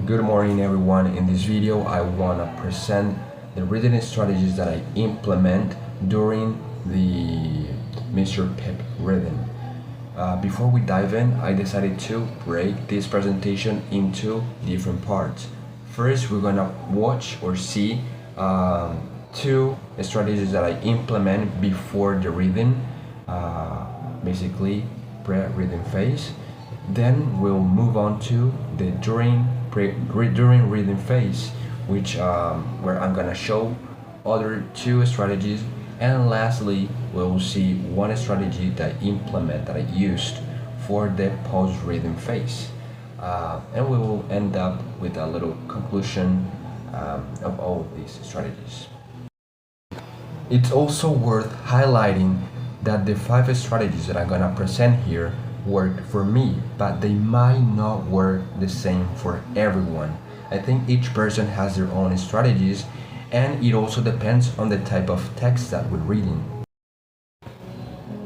Good morning everyone. In this video I want to present the reading strategies that I implement during the Mr.Pip reading. Before we dive in, I decided to break this presentation into different parts. First, we're gonna watch or see two strategies that I implement before the reading, basically pre-reading phase. Then we'll move on to the during reading phase, which where I'm gonna show other two strategies, and lastly we'll see one strategy that I used for the post-reading phase, and we will end up with a little conclusion of all of these strategies. It's also worth highlighting that the 5 strategies that I'm gonna present here work for me, but they might not work the same for everyone. I think each person has their own strategies, and it also depends on the type of text that we're reading.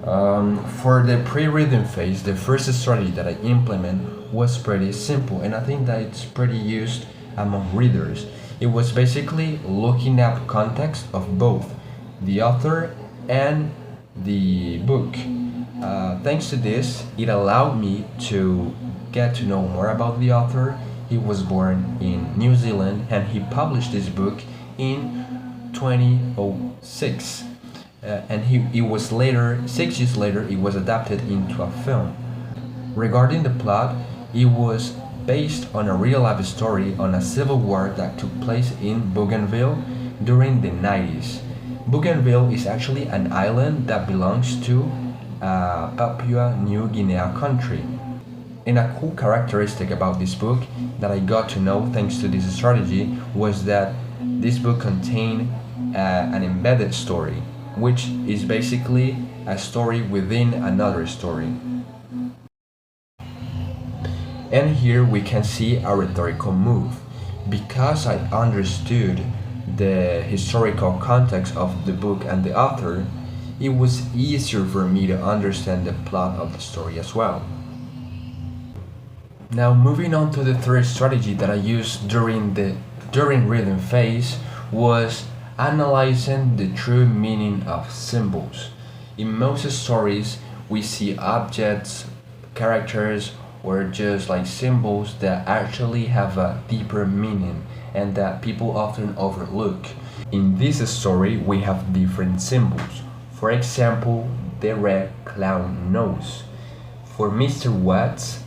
For the pre-reading phase, the first strategy that I implement was pretty simple, and I think that it's pretty used among readers. It was basically looking up context of both the author and the book. Thanks to this, it allowed me to get to know more about the author. He was born in New Zealand and he published this book in 2006. And it was later, 6 years later, it was adapted into a film. Regarding the plot, it was based on a real-life story on a civil war that took place in Bougainville during the 90s. Bougainville is actually an island that belongs to Papua New Guinea country. And a cool characteristic about this book that I got to know thanks to this strategy was that this book contained an embedded story, which is basically a story within another story. And here we can see a rhetorical move. Because I understood the historical context of the book and the author, it was easier for me to understand the plot of the story as well. Now, moving on to the third strategy that I used during reading phase was analyzing the true meaning of symbols. In most stories, we see objects, characters, or just like symbols that actually have a deeper meaning and that people often overlook. In this story, we have different symbols. For example, the red clown nose. For Mr. Watts,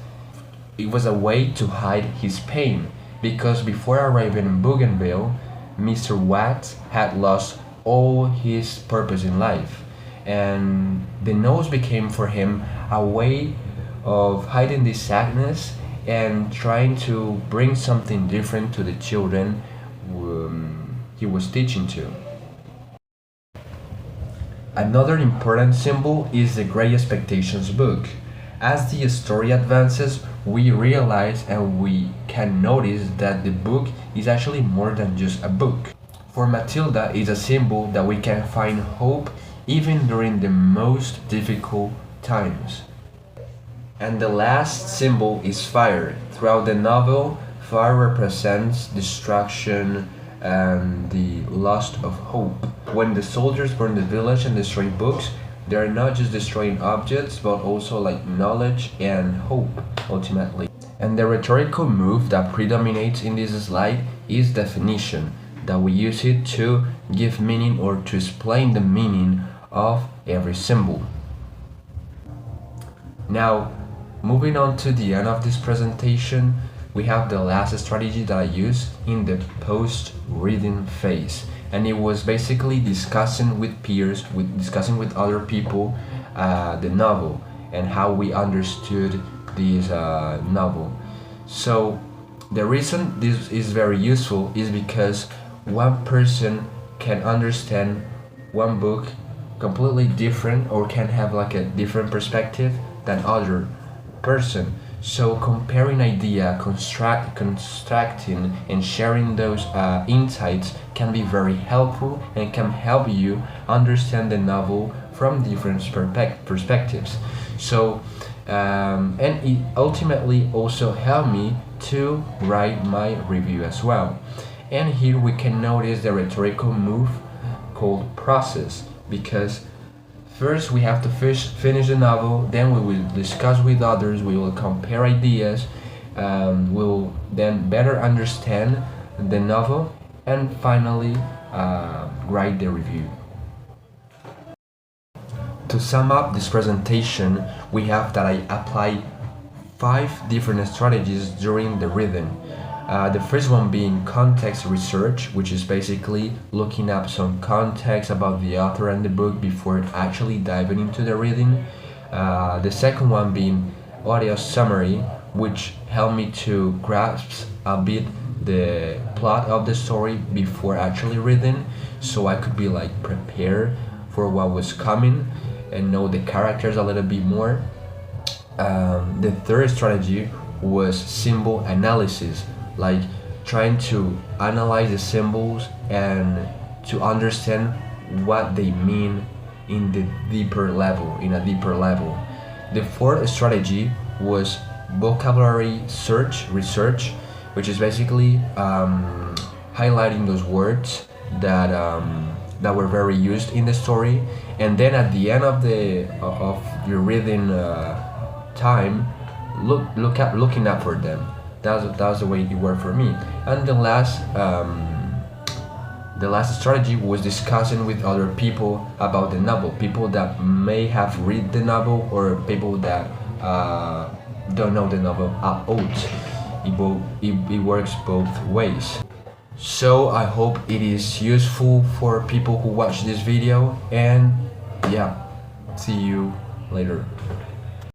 it was a way to hide his pain, because before arriving in Bougainville, Mr. Watts had lost all his purpose in life, and the nose became for him a way of hiding this sadness and trying to bring something different to the children he was teaching to. Another important symbol is the Great Expectations book. As the story advances, we realize and we can notice that the book is actually more than just a book. For Matilda, it's a symbol that we can find hope even during the most difficult times. And the last symbol is fire. Throughout the novel, fire represents destruction and the loss of hope. When the soldiers burn the village and destroy books, they are not just destroying objects, but also like knowledge and hope, ultimately. And the rhetorical move that predominates in this slide is definition, that we use it to give meaning or to explain the meaning of every symbol. Now, moving on to the end of this presentation, we have the last strategy that I used in the post-reading phase, and it was basically discussing with peers, discussing with other people the novel and how we understood this novel. So the reason this is very useful is because one person can understand one book completely different or can have like a different perspective than other person. So comparing idea, constructing and sharing those insights can be very helpful and can help you understand the novel from different perspectives. So and it ultimately also helped me to write my review as well. And here we can notice the rhetorical move called process, because first we have to finish the novel, then we will discuss with others, we will compare ideas, we'll then better understand the novel, and finally write the review. To sum up this presentation, we have that I apply 5 different strategies during the reading. The first one being context research, which is basically looking up some context about the author and the book before actually diving into the reading. The second one being audio summary, which helped me to grasp a bit the plot of the story before actually reading, so I could be like prepared for what was coming and know the characters a little bit more. The third strategy was symbol analysis, like trying to analyze the symbols and to understand what they mean in a deeper level. The fourth strategy was vocabulary research, which is basically highlighting those words that were very used in the story, and then at the end of your reading time, looking up for them. That was the way it worked for me. And the last strategy was discussing with other people about the novel, people that may have read the novel or people that don't know the novel at all. It works both ways. So I hope it is useful for people who watch this video, and yeah, see you later.